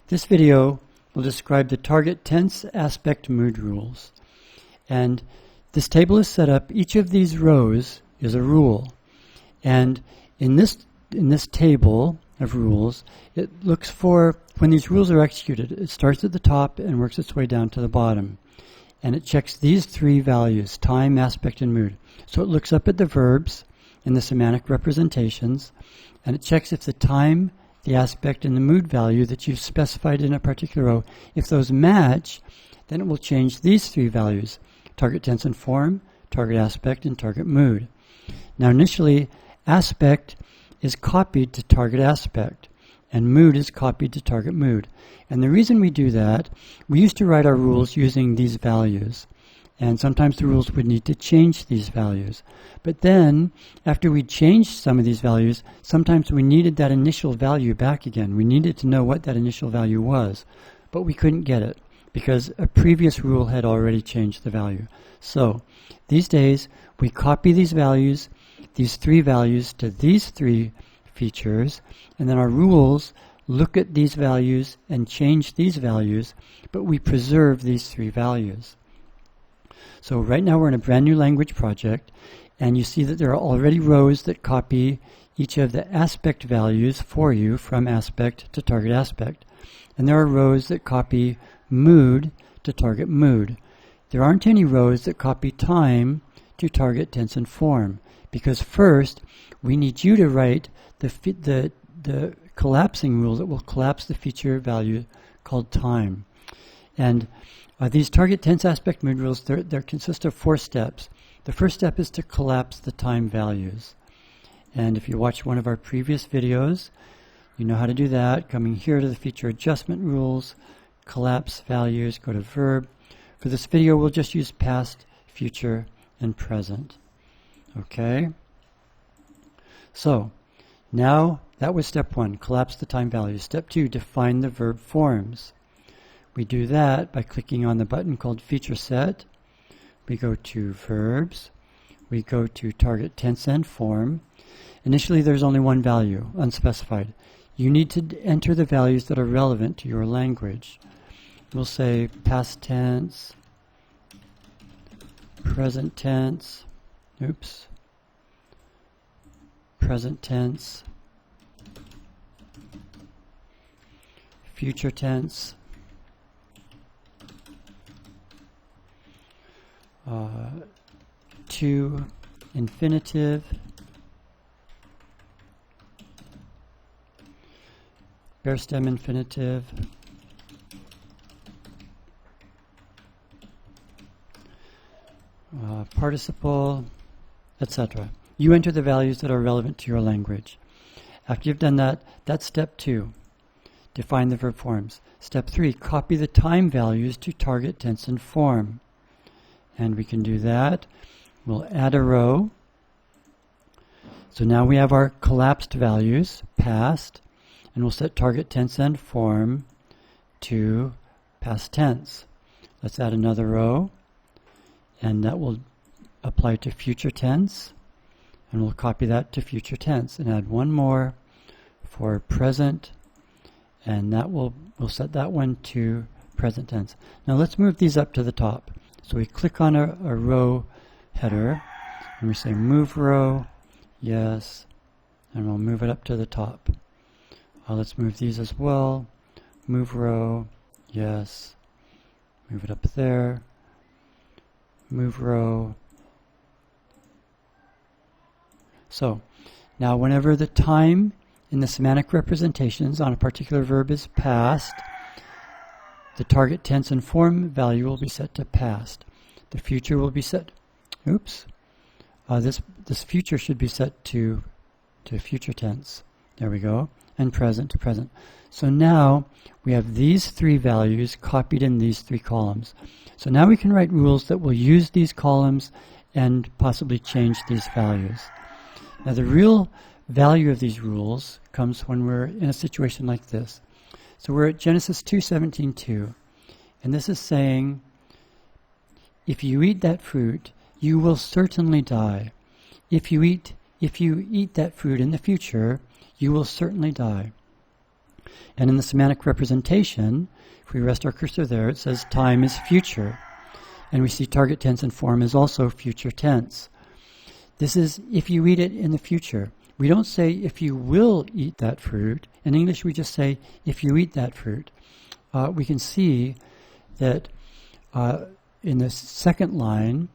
This video will describe the target tense, aspect, mood rules. And this table is set up, each of these rows is a rule. And in this table of rules, it looks for, when these rules are executed, it starts at the top and works its way down to the bottom. And it checks these three values, time, aspect, and mood. So it looks up at the verbs and the semantic representations, and it checks if the time, the aspect, and the mood value that you've specified in a particular row, if those match, then it will change these three values: target tense and form, target aspect, and target mood. Now initially, aspect is copied to target aspect, and mood is copied to target mood. And the reason we do that, we used to write our rules using these values, and sometimes the rules would need to change these values. But then, after we changed some of these values, sometimes we needed that initial value back again. We needed to know what that initial value was, but we couldn't get it because a previous rule had already changed the value. So, these days, we copy these values, these three values, to these three features, and then our rules look at these values and change these values, but we preserve these three values. So right now we're in a brand new language project, and you see that there are already rows that copy each of the aspect values for you from aspect to target aspect. And there are rows that copy mood to target mood. There aren't any rows that copy time to target tense and form, because first we need you to write the collapsing rule that will collapse the feature value called time. And these target tense, aspect, mood rules, they consist of 4 steps. The first step is to collapse the time values. And if you watch one of our previous videos, you know how to do that. Coming here to the feature adjustment rules, collapse values, go to verb. For this video, we'll just use past, future, and present. Okay? So, now that was step 1, collapse the time values. Step 2, define the verb forms. We do that by clicking on the button called Feature Set. We go to Verbs. We go to Target Tense and Form. Initially, there's only one value, unspecified. You need to enter the values that are relevant to your language. We'll say past tense, present tense, present tense, future tense, to infinitive, bare stem infinitive, participle, etc. You enter the values that are relevant to your language. After you've done that, that's step 2. Define the verb forms. Step 3, copy the time values to target tense and form. And we can do that. We'll add a row. So now we have our collapsed values, past, and we'll set target tense and form to past tense. Let's add another row, and that will apply to future tense, and we'll copy that to future tense and add one more for present, and that we'll set that one to present tense. Now let's move these up to the top. So we click on a row header, and we say move row, yes, and we'll move it up to the top. Let's move these as well. Move row, yes, move it up there. Move row. So now whenever the time in the semantic representations on a particular verb is past, the target tense and form value will be set to past. The future will be set, this future should be set to future tense. There we go. And present to present. So now we have these 3 values copied in these 3 columns. So now we can write rules that will use these columns and possibly change these values. Now the real value of these rules comes when we're in a situation like this. So we're at Genesis 2:17-2, and this is saying, if you eat that fruit, you will certainly die. If you eat that fruit in the future, you will certainly die. And in the semantic representation, if we rest our cursor there, it says time is future. And we see target tense and form is also future tense. This is if you eat it in the future. We don't say if you will eat that fruit. In English, we just say if you eat that fruit. We can see that in the second line,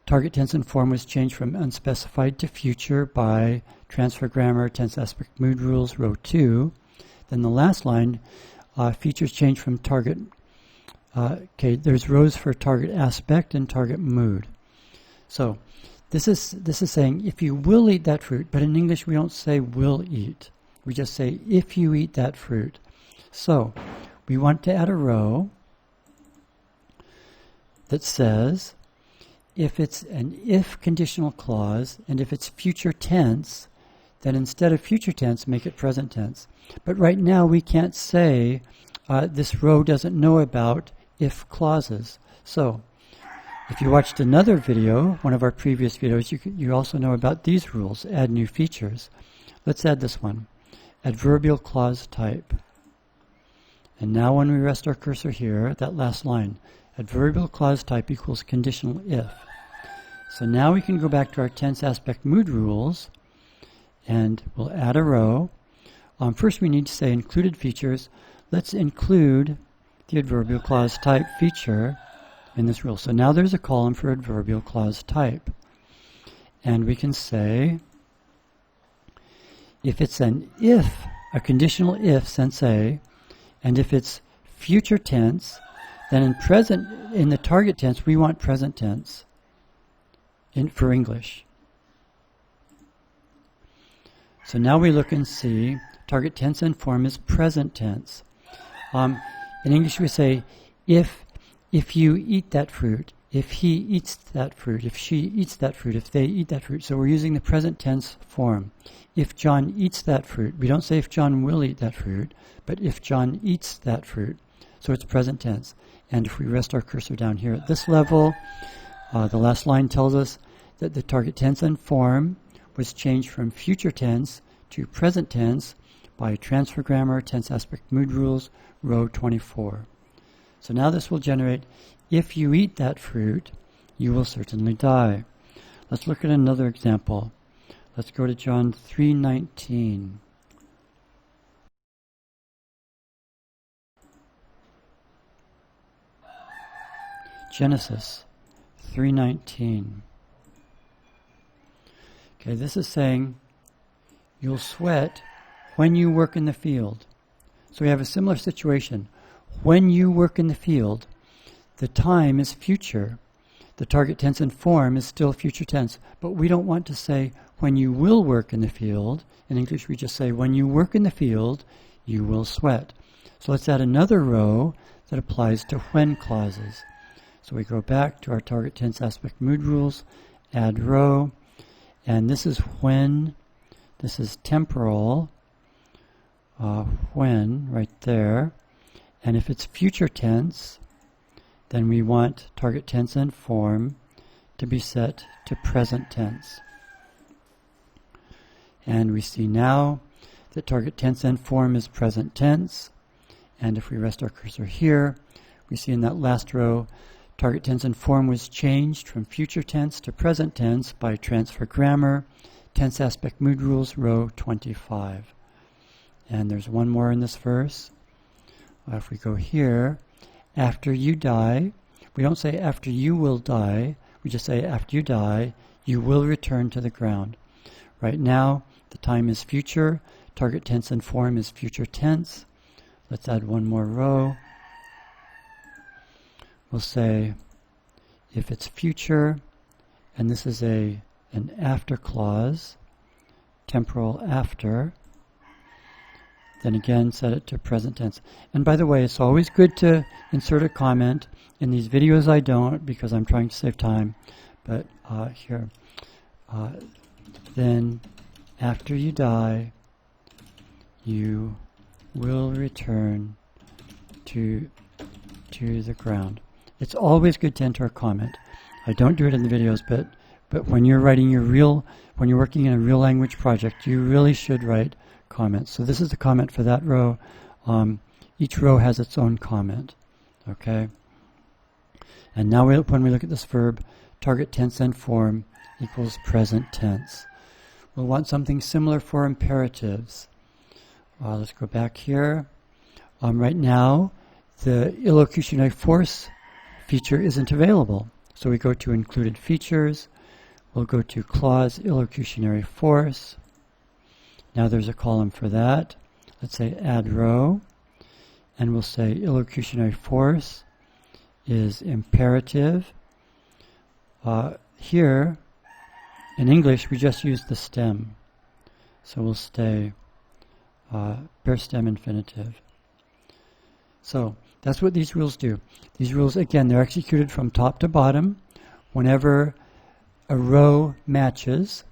target tense and form was changed from unspecified to future by transfer grammar, tense aspect mood rules, row 2. Then the last line, features changed from target. There's rows for target aspect and target mood. So this is saying if you will eat that fruit, but in English we don't say will eat. We just say if you eat that fruit. So we want to add a row that says if it's an if conditional clause and if it's future tense, then instead of future tense, make it present tense. But right now we can't say this row doesn't know about if clauses. So if you watched another video, one of our previous videos, you also know about these rules, add new features. Let's add this one, adverbial clause type. And now when we rest our cursor here, that last line, adverbial clause type equals conditional if. So now we can go back to our tense aspect mood rules and we'll add a row. First we need to say included features. Let's include the adverbial clause type feature in this rule. So now there's a column for adverbial clause type. And we can say if it's an if, a conditional if sense A, and if it's future tense, then in the target tense we want present tense for English. So now we look and see target tense and form is present tense. In English we say if you eat that fruit, if he eats that fruit, if she eats that fruit, if they eat that fruit. So we're using the present tense form. If John eats that fruit, we don't say if John will eat that fruit, but if John eats that fruit. So it's present tense. And if we rest our cursor down here at this level, the last line tells us that the target tense and form was changed from future tense to present tense by transfer grammar, tense aspect mood rules, row 24. So now this will generate, if you eat that fruit, you will certainly die. Let's look at another example. Let's go to John 3:19. Genesis 3:19. Okay, this is saying you'll sweat when you work in the field. So we have a similar situation. When you work in the field, the time is future. The target tense and form is still future tense. But we don't want to say when you will work in the field. In English we just say when you work in the field, you will sweat. So let's add another row that applies to when clauses. So we go back to our target tense aspect mood rules, add row, and this is when, this is temporal, when, right there. And if it's future tense, then we want target tense and form to be set to present tense. And we see now that target tense and form is present tense. And if we rest our cursor here, we see in that last row, target tense and form was changed from future tense to present tense by transfer grammar, tense aspect mood rules, row 25. And there's one more in this verse. If we go here, after you die, we don't say after you will die, we just say after you die, you will return to the ground. Right now, the time is future, target tense and form is future tense. Let's add one more row. We'll say if it's future, and this is an after clause, temporal after, then again set it to present tense. And by the way, it's always good to insert a comment. In these videos I don't because I'm trying to save time. But here, then after you die, you will return to the ground. It's always good to enter a comment. I don't do it in the videos, but when you're writing when you're working in a real language project, you really should write comments. So this is the comment for that row. each row has its own comment. Okay? And now when we look at this verb, target tense and form equals present tense. We'll want something similar for imperatives. Let's go back here. Right now, the illocutionary force feature isn't available. So we go to included features. We'll go to clause illocutionary force. Now there's a column for that. Let's say add row. And we'll say illocutionary force is imperative. Here, in English, we just use the stem. So we'll stay bare stem infinitive. So that's what these rules do. These rules, again, they're executed from top to bottom whenever a row matches.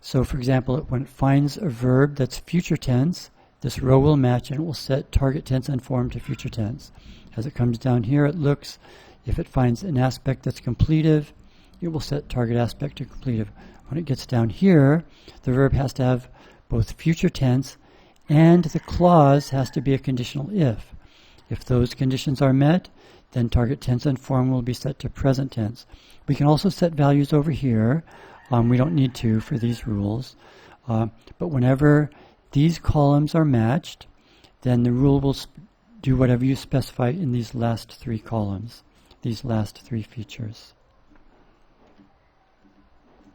So, for example, when it finds a verb that's future tense, this row will match and it will set target tense and form to future tense. As it comes down here, it looks, if it finds an aspect that's completive, it will set target aspect to completive. When it gets down here, the verb has to have both future tense and the clause has to be a conditional if. If those conditions are met, then target tense and form will be set to present tense. We can also set values over here. We don't need to for these rules. But whenever these columns are matched, then the rule will do whatever you specify in these last three columns, these last three features.